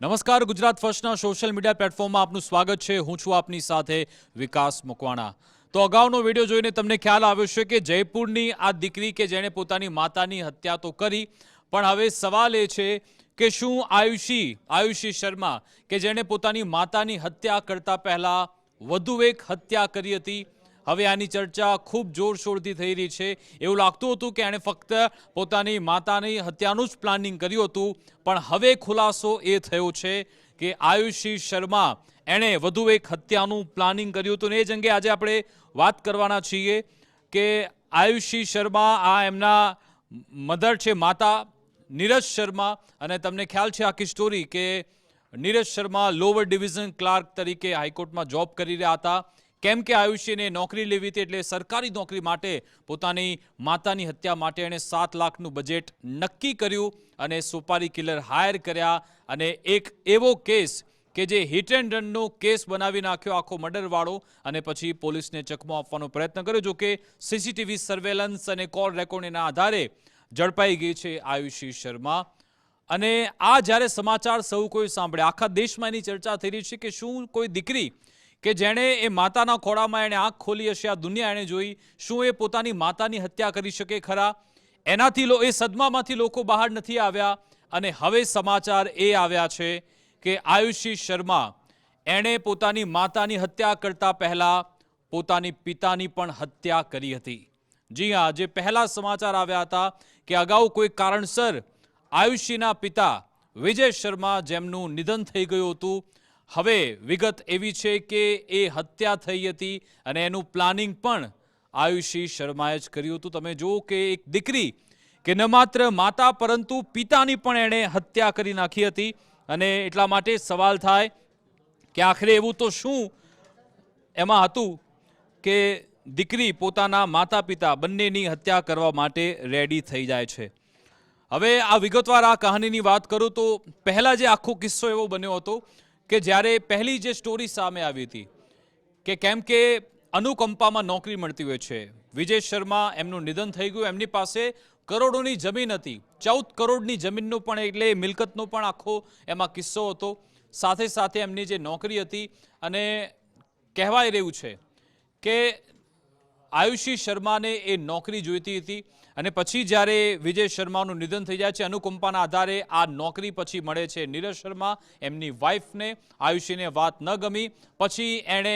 નમસ્કાર, Gujarat ફર્સ્ટના social media પ્લેટફોર્મમાં આપનું સ્વાગત છે। હું છું આપની સાથે વિકાસ મકવાણા। તો અગાઉનો વિડીયો જોઈને તમને ખ્યાલ આવ્યો છે કે જયપુરની આ દીકરી કે જેણે પોતાની માતાની હત્યા તો કરી, પણ હવે સવાલ એ છે કે શું આયુષી શર્મા કે જેણે પોતાની માતાની હત્યા કરતા પહેલા વધુ એક હત્યા કરી હતી, હવે આની ચર્ચા ખૂબ જોરશોરથી થઈ રહી છે। એવું લાગતું હતું કે એણે ફક્ત પોતાની માતાની હત્યાનું જ પ્લાનિંગ કર્યું હતું, પણ હવે ખુલાસો એ થયો છે કે આયુષી શર્મા એણે વધુ એક હત્યાનું પ્લાનિંગ કર્યું હતું। ને એ જ અંગે આજે આપણે વાત કરવાના છીએ કે આયુષી શર્મા, આ એમના મધર છે, માતા નીરજ શર્મા, અને તમને ખ્યાલ છે આખી સ્ટોરી કે Neeraj Sharma lower division clerk તરીકે હાઈકોર્ટમાં જોબ કરી રહ્યા હતા। કેમ કે આયુષીને નોકરી લેવી હતી, એટલે સરકારી નોકરી માટે પોતાની માતાની હત્યા માટે એણે 7 લાખનું બજેટ નક્કી કર્યું અને સોપારી કિલર હાયર કર્યા, અને એક એવો કેસ કે જે હિટ એન્ડ રનનો કેસ બનાવી નાખ્યો આખો મર્ડરવાળો, અને પછી પોલીસને ચકમો આપવાનો પ્રયત્ન કર્યો। જો કે સીસીટીવી સર્વેલન્સ અને કોલ રેકોર્ડના આધારે ઝડપાઈ ગઈ છે આયુષી શર્મા। અને આ જ્યારે સમાચાર સૌ કોઈ સાંભળે, આખા દેશમાં એની ચર્ચા થઈ રહી છે કે શું કોઈ દીકરી કે જેણે એ માતાના ખોળામાં એણે આંખ ખોલી હશે, આ દુનિયા એણે જોઈ, શું એ પોતાની માતાની હત્યા કરી શકે ખરા? એ સદમામાંથી લોકો બહાર નથી આવ્યા, અને હવે સમાચાર એ આવ્યા છે કે આયુષી શર્મા એણે પોતાની માતાની હત્યા કરતા પહેલા પોતાની પિતાની પણ હત્યા કરી હતી। જી હા, જે પહેલા સમાચાર આવ્યા હતા કે અગાઉ કોઈ કારણસર આયુષીના પિતા વિજય શર્મા જેમનું નિધન થઈ ગયું હતું, હવે વિગત એવી છે કે એ હત્યા થઈ હતી અને એનું પ્લાનિંગ પણ આયુષી શર્માએ જ કર્યું હતું। તમે જુઓ કે એક દીકરી કે ન માત્ર માતા પરંતુ પિતાની પણ એણે હત્યા કરી નાખી હતી, અને એટલા માટે સવાલ થાય કે આખરે એવું તો શું એમાં હતું કે દીકરી પોતાના માતા પિતા બંનેની હત્યા કરવા માટે રેડી થઈ જાય છે। હવે આ વિગતવાર આ કહાનીની વાત કરું તો પહેલા જે આખો કિસ્સો એવો બન્યો હતો કે જ્યારે પહેલી જે સ્ટોરી સામે આવી હતી કે કેમ કે અનુકંપામાં નોકરી મળતી હોય છે, વિજય શર્મા એમનું નિધન થઈ ગયું, એમની પાસે કરોડોની જમીન હતી, 14 કરોડની જમીનનો પણ એટલે મિલકતનો પણ આખો એમાં કિસ્સો હતો, સાથે સાથે એમની જે નોકરી હતી, અને કહેવાય રહ્યું છે કે આયુષી શર્માને એ નોકરી જોઈતી હતી, અને પછી જ્યારે વિજય શર્માનું નિધન થઈ જાય છે, અનુકંપાના આધારે આ નોકરી પછી મળે છે નીરજ શર્મા, એમની વાઇફને। આયુષીને વાત ન ગમી, પછી એણે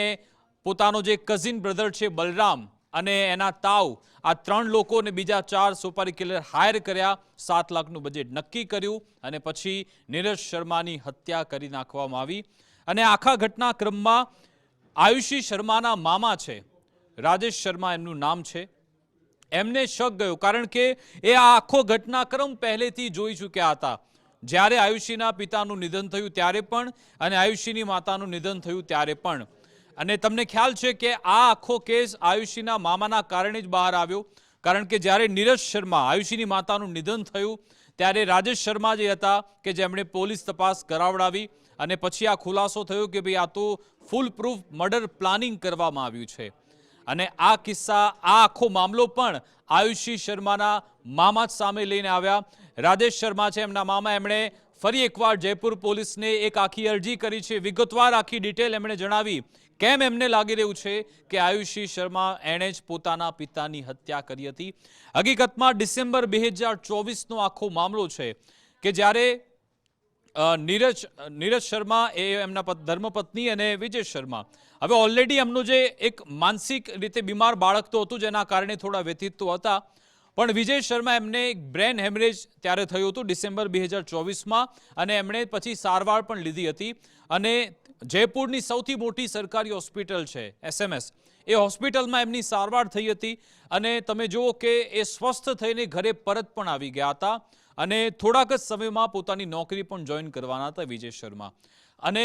પોતાનો જે કઝિન બ્રધર છે બલરામ અને એના તાવ, આ 3 લોકોને બીજા 4 સુપારી કિલર હાયર કર્યા, 7 લાખનું બજેટ નક્કી કર્યું, અને પછી નીરજ શર્માની હત્યા કરી નાખવામાં આવી। અને આખા ઘટનાક્રમમાં આયુષી શર્માના મામા છે, રાજેશ શર્મા એમનું નામ છે, એમને શક ગયો, કારણ કે એ આ આખો ઘટનાક્રમ પહેલેથી જોઈ ચૂક્યા હતા। જ્યારે આયુષીના પિતાનું નિધન થયું ત્યારે પણ, અને આયુષીની માતાનું નિધન થયું ત્યારે પણ। અને તમને ખ્યાલ છે કે આ આખો કેસ આયુષીના મામાના કારણે જ બહાર આવ્યો, કારણ કે જ્યારે નીરજ શર્મા, આયુષીની માતાનું નિધન થયું ત્યારે રાજેશ શર્મા જે હતા કે જેમણે પોલીસ તપાસ કરાવડાવી, અને પછી આ ખુલાસો થયો કે ભાઈ આ તો ફૂલ પ્રૂફ મર્ડર પ્લાનિંગ કરવામાં આવ્યું છે। અને આ કિસ્સા, આ આખો મામલો પણ આયુષી શર્માના મામા જ સામે લઈને આવ્યા। રાજેશ શર્મા છે એમના મામા, એમણે ફરી એકવાર જયપુર પોલીસને એક આખી અરજી કરી છે, વિગતવાર આખી ડિટેલ એમણે જણાવી કેમ એમને લાગી રહ્યું છે કે આયુષી શર્મા એણે જ પોતાના પિતાની હત્યા કરી હતી। હકીકતમાં ડિસેમ્બર 2024નો આખો મામલો છે કે જ્યારે નીરજ શર્મા એ એમના ધર્મપત્ની અને વિજય શર્મા, હવે ઓલરેડી એમનું જે એક માનસિક રીતે બીમાર બાળક તો હતું જેના કારણે થોડા વ્યથિત તો હતા, પણ વિજય શર્મા એમને એક બ્રેન હેમરેજ ત્યારે થયું હતું ડિસેમ્બર 2024માં, અને એમણે પછી સારવાર પણ લીધી હતી, અને જયપુરની સૌથી મોટી સરકારી હોસ્પિટલ છે SMS, એ હોસ્પિટલમાં એમની સારવાર થઈ હતી, અને તમે જુઓ કે એ સ્વસ્થ થઈને ઘરે પરત પણ આવી ગયા હતા, અને થોડાક જ સમયમાં પોતાની નોકરી પણ જોઈન કરવાના હતા વિજય શર્મા। અને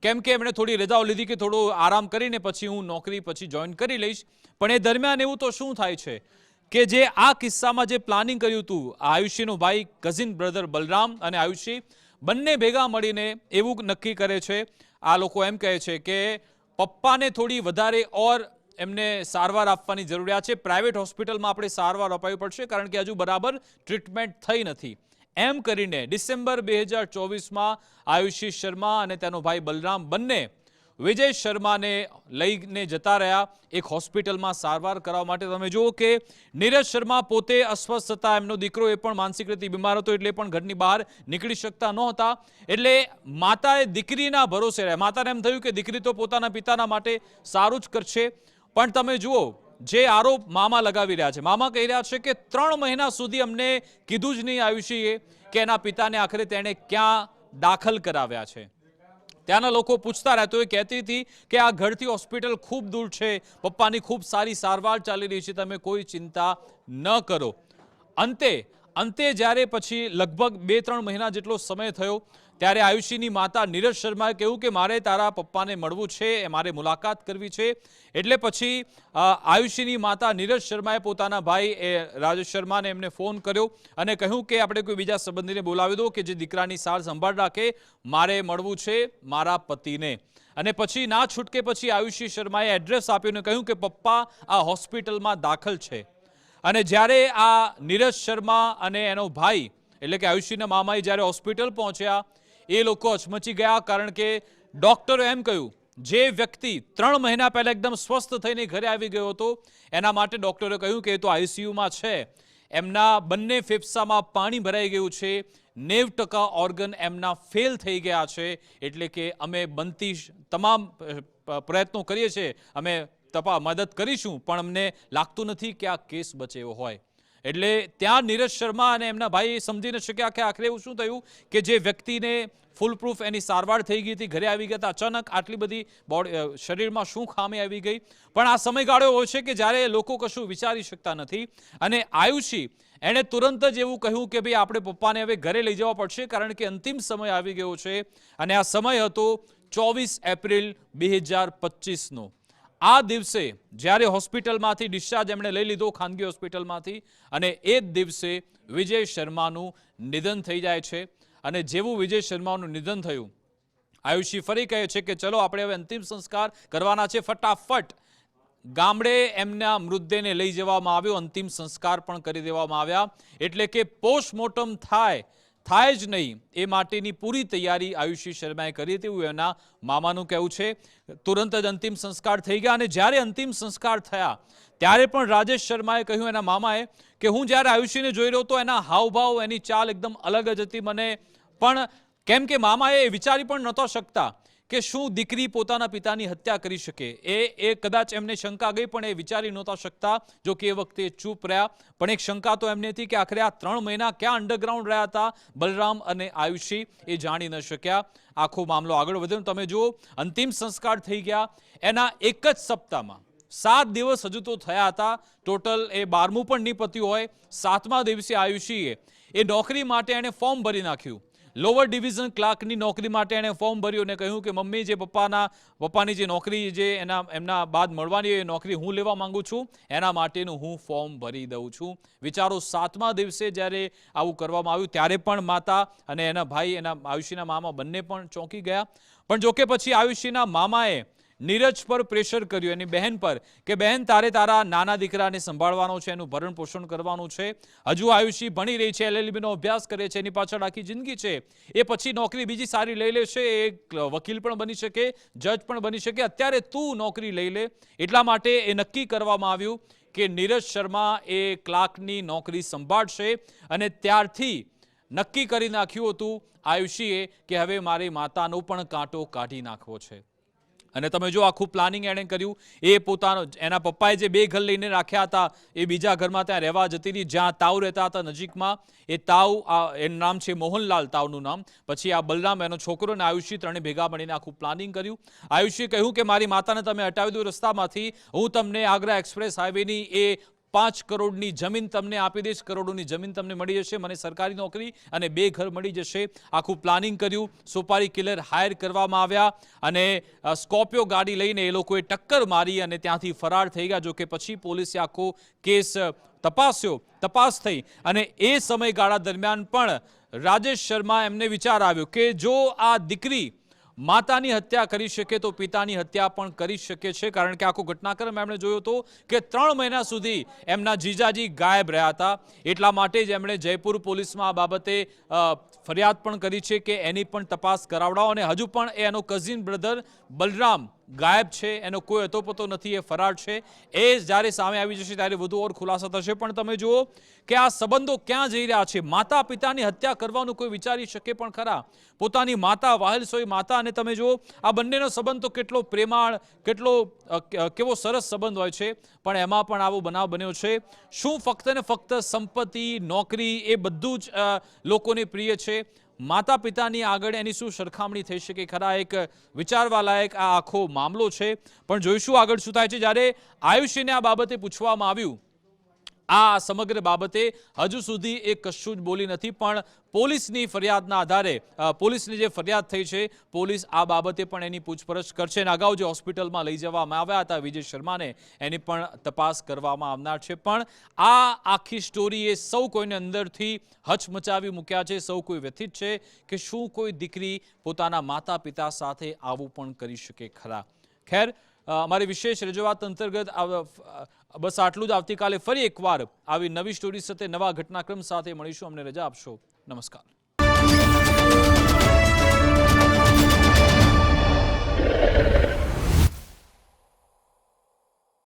કેમ કે એમણે થોડી રજાઓ લીધી કે થોડો આરામ કરીને પછી હું નોકરી પછી જોઈન કરી લઈશ, પણ એ દરમિયાન એવું તો શું થાય છે કે જે આ કિસ્સામાં જે પ્લાનિંગ કર્યું હતું, આયુષીનો ભાઈ, કઝિન બ્રધર બલરામ અને આયુષી બંને ભેગા મળીને એવું નક્કી કરે છે, આ લોકો એમ કહે છે કે પપ્પાને થોડી વધારે એમને સારવાર આપવાની જરૂરિયાત છે, પ્રાઇવેટ હોસ્પિટલમાં આપણે સારવાર અપાવી પડશે, કારણ કે હજુ બરાબર ટ્રીટમેન્ટ થઈ નથી। એમ કરીને ડિસેમ્બર 2024માં આયુષી શર્મા અને તેનો ભાઈ બલરામ બંને વિજય શર્માને લઈને જતા રહ્યા એક હોસ્પિટલમાં સારવાર કરવા માટે. તમે જુઓ કે નીરજ શર્મા પોતે અસ્વસ્થ હતા, એમનો દીકરો એ પણ માનસિક રીતે બીમાર હતો, એટલે પણ ઘરની બહાર નીકળી શકતા નહોતા. એટલે માતાએ દીકરીના ભરોસે રહ્યા. માતાને એમ થયું કે દીકરી તો પોતાના પિતાના માટે સારું જ કરશે. પણ તમે જુઓ જે આરોપ મામા લગાવી રહ્યા છે, મામા કહી રહ્યા છે કે 3 મહિના સુધી અમને કીધું જ નહીં આયુષીએ કે એના પિતાને આખરે તેણે ક્યાં દાખલ કરાવ્યા છે. ત્યાંના લોકો પૂછતા રહ્યા તો એ કહેતી હતી કે આ ઘરથી હોસ્પિટલ ખૂબ દૂર છે, પપ્પાની ખૂબ સારી સારવાર ચાલી રહી છે, તમે કોઈ ચિંતા ન કરો. અંતે જ્યારે પછી લગભગ 2-3 મહિના જેટલો સમય થયો ત્યારે આયુષીની માતા નીરજ શર્માએ કહ્યું કે મારે તારા પપ્પાને મળવું છે, મારે મુલાકાત કરવી છે. એટલે પછી આયુષીની માતા નીરજ શર્માએ પોતાના ભાઈ રાજેશ શર્માને એમને ફોન કર્યો અને કહ્યું કે આપણે કોઈ બીજા સંબંધીને બોલાવી દો કે જે દીકરાની સાર સંભાળ રાખે, મારે મળવું છે મારા પતિને. અને પછી ના છૂટકે પછી આયુષી શર્માએ એડ્રેસ આપ્યું અને કહ્યું કે પપ્પા આ હોસ્પિટલમાં દાખલ છે. અને જ્યારે આ નીરજ શર્મા અને એનો ભાઈ એટલે કે આયુષીના મામાએ જ્યારે હોસ્પિટલ પહોંચ્યા એ લોકો અચમચી ગયા, કારણ કે ડોક્ટરે એમ કહ્યું જે વ્યક્તિ 3 મહિના પહેલા એકદમ સ્વસ્થ થઈને ઘરે આવી ગયો હતો એના માટે ડોક્ટરે કહ્યું કે એ તો આઈસીયુમાં છે, એમના બંને ફેફસામાં પાણી ભરાઈ ગયું છે, 90% ઓર્ગન એમના ફેલ થઈ ગયા છે. એટલે કે અમે બનતી તમામ પ્રયત્નો કરીએ છીએ, અમે મદદ કરીશું, પણ અમને લાગતું નથી કે આ કેસ બચે એવો હોય. એટલે ત્યાં નીરજ શર્મા અને એમના ભાઈ સમજી ન શક્યા કે આખરે એવું શું થયું કે જે વ્યક્તિને ફૂલ પ્રૂફ એની સારવાર થઈ ગઈ હતી, ઘરે આવી ગયા હતા, અચાનક આટલી બધી શરીરમાં શું ખામી આવી ગઈ. પણ આ સમયગાળો એવો છે કે જ્યારે લોકો કશું વિચારી શકતા નથી. અને આયુષી એણે તુરંત જ એવું કહ્યું કે ભાઈ આપણે પપ્પાને હવે ઘરે લઈ જવા પડશે, કારણ કે અંતિમ સમય આવી ગયો છે. અને આ સમય હતો 24 એપ્રિલ 2025નો. આ દિવસે જ્યારે હોસ્પિટલમાંથી ડિસ્ચાર્જ એમણે લઈ લીધો ખાનગી હોસ્પિટલમાંથી, અને એ જ દિવસે વિજય શર્માનું નિધન થઈ જાય છે. અને જેવું વિજય શર્માનું નિધન થયું, આયુષી ફરી કહે છે કે ચલો આપણે હવે અંતિમ સંસ્કાર કરવાના છે. ફટાફટ ગામડે એમના મૃતદેહને લઈ જવામાં આવ્યો, અંતિમ સંસ્કાર પણ કરી દેવામાં આવ્યા. એટલે કે પોસ્ટમોર્ટમ થાય જ નહીં એ માટેની પૂરી તૈયારી આયુષી શર્માએ કરી હતી એવું એના મામાનું કહેવું છે. તુરંત જ અંતિમ સંસ્કાર થઈ ગયા. અને જ્યારે અંતિમ સંસ્કાર થયા ત્યારે પણ રાજેશ શર્માએ કહ્યું, એના મામાએ, કે હું જ્યારે આયુષીને જોઈ રહ્યો તો એના હાવભાવ, એની ચાલ એકદમ અલગ જ હતી. મને પણ કેમ કે મામાએ વિચારી પણ નહોતા શકતા કે શું દીકરી પોતાના પિતાની હત્યા કરી શકે. એ કદાચ એમને શંકા ગઈ, પણ એ વિચારી નહોતા શકતા. જો કે એ વખતે ચૂપ રહ્યા. પણ એક શંકા તો એમને હતી કે આખરે આ 3 મહિના ક્યાં અંડરગ્રાઉન્ડ રહ્યા હતા બલરામ અને આયુષી, એ જાણી ન શક્યા. આખો મામલો આગળ વધ્યો. તમે જુઓ અંતિમ સંસ્કાર થઈ ગયા એના એક જ સપ્તાહમાં 7 દિવસ હજુ તો થયા હતા. ટોટલ એ 12મું પણ નહીં પત્યું હોય. 7મા દિવસે આયુષીએ એ નોકરી માટે એણે ફોર્મ ભરી નાખ્યું. લોઅર ડિવિઝન ક્લાર્કની નોકરી માટે એણે ફોર્મ ભર્યું અને કહ્યું કે મમ્મી, જે પપ્પાની જે નોકરી જે એમના બાદ મળવાની એ નોકરી હું લેવા માંગુ છું, એના માટેનું હું ફોર્મ ભરી દઉં છું. વિચારો 7મા દિવસે જ્યારે આવું કરવામાં આવ્યું ત્યારે પણ માતા અને એના ભાઈ, એના આયુષીના મામા બંને પણ ચોંકી ગયા. પણ જોકે પછી આયુષીના મામાએ નીરજ પર પ્રેશર કર્યું, એની બહેન પર, કે બહેન તારે તારા નાના દીકરાને સંભાળવાનો છે, એનું ભરણ પોષણ કરવાનું છે. હજુ આયુષી ભણી રહી છે, LLBનો અભ્યાસ કરે છે, એની પાછળ આખી જિંદગી છે. એ પછી નોકરી બીજી સારી લઈ લેશે, એ વકીલ પણ બની શકે, જજ પણ બની શકે. અત્યારે તું નોકરી લઈ લે. એટલા માટે એ નક્કી કરવામાં આવ્યું કે નીરજ શર્મા એ ક્લાર્કની નોકરી સંભાળશે. અને ત્યારથી નક્કી કરી નાખ્યું હતું આયુષીએ કે હવે મારી માતાનો પણ કાંટો કાઢી નાખવો છે. અને તમે જો આખું પ્લાનિંગ એણે કર્યું. એ એના પપ્પાએ જે 2 ઘર લઈને રાખ્યા હતા એ બીજા ઘરમાં ત્યાં રહેવા જતી હતી, જ્યાં તાવ રહેતા હતા નજીકમાં. એ તાવ, એનું નામ છે મોહનલાલ, તાવનું નામ. પછી આ બલરામ, એનો છોકરો, અને આયુષી ત્રણે ભેગા મળીને આખું પ્લાનિંગ કર્યું. આયુષીએ કહ્યું કે મારી માતાને તમે હટાવી દો રસ્તામાંથી, હું તમને આગ્રા એક્સપ્રેસ હાઈવેની એ 5 કરોડની જમીન તમને આપી દઈશ, કરોડોની જમીન તમને મળી જશે, મને સરકારી નોકરી અને 2 ઘર મળી જશે. આખું પ્લાનિંગ કર્યું. સુપારી કિલર હાયર કરવામાં આવ્યા અને સ્કોર્પિયો ગાડી લઈને એ લોકોએ ટક્કર મારી અને ત્યાંથી ફરાર થઈ ગયા. જો કે પછી પોલીસે આખો કેસ તપાસ થઈ. અને એ સમયગાળા દરમિયાન પણ રાજેશ શર્મા, એમને વિચાર આવ્યો કે જો આ દીકરી માતાની હત્યા કરી શકે તો પિતાની હત્યા પણ કરી શકે છે, કારણ કે આખો ઘટનાક્રમ એમણે જોયો હતો કે 3 મહિના સુધી એમના જીજાજી ગાયબ રહ્યા હતા. એટલા માટે જ એમણે જયપુર પોલીસમાં આ બાબતે ફરિયાદ પણ કરી છે કે એની પણ તપાસ કરાવડાવો, અને હજુ પણ એનો કઝિન બ્રધર બલરામ ગાયબ છે, એનો કોઈ અતોપતો નથી, એ ફરાર છે. એ જ્યારે સામે આવી જશે ત્યારે વધુ ઓર ખુલાસા થશે. પણ તમે જુઓ કે આ સંબંધો ક્યાં જઈ રહ્યા છે. માતા પિતાની હત્યા કરવાનું કોઈ વિચારી શકે પણ ખરા? પોતાની માતા, વાહિલસોઈ માતા, અને તમે જુઓ આ બંનેનો સંબંધ તો કેટલો પ્રેમાળ, કેવો સરસ સંબંધ હોય છે, પણ એમાં પણ આવો બનાવ બન્યો છે. શું ફક્ત ને ફક્ત સંપત્તિ, નોકરી એ બધું જ લોકોને પ્રિય છે? માતા પિતાની આગળ એની શું સરખામણી થઈ શકે ખરા? એક વિચારવા લાયક આ આખો મામલો છે. પણ જોઈશું આગળ શું થાય છે. જ્યારે આયુષીને આ બાબતે પૂછવામાં આવ્યું, આ સમગ્ર બાબતે હજુ સુધી એ કશું જ બોલી નથી, પણ પોલીસની ફરિયાદના આધારે પોલીસની જે ફરિયાદ થઈ છે, પોલીસ આ બાબતે પણ એની પૂછપરછ કરશે. અને અગાઉ જે હોસ્પિટલમાં લઈ જવામાં આવ્યા હતા વિજય શર્માને, એની પણ તપાસ કરવામાં આવનાર છે. પણ આ આખી સ્ટોરીએ સૌ કોઈને અંદરથી હચમચાવી મૂક્યા છે. સૌ કોઈ વ્યથિત છે કે શું કોઈ દીકરી પોતાના માતા પિતા સાથે આવું પણ કરી શકે ખરા? ખેર, અમારી વિશેષ રજૂઆત અંતર્ગત બસ આટલું જ. આવતીકાલે ફરી એકવાર આવી નવી સ્ટોરી સાથે, નવા ઘટનાક્રમ સાથે મળીશું. અમને રજા આપશો. નમસ્કાર.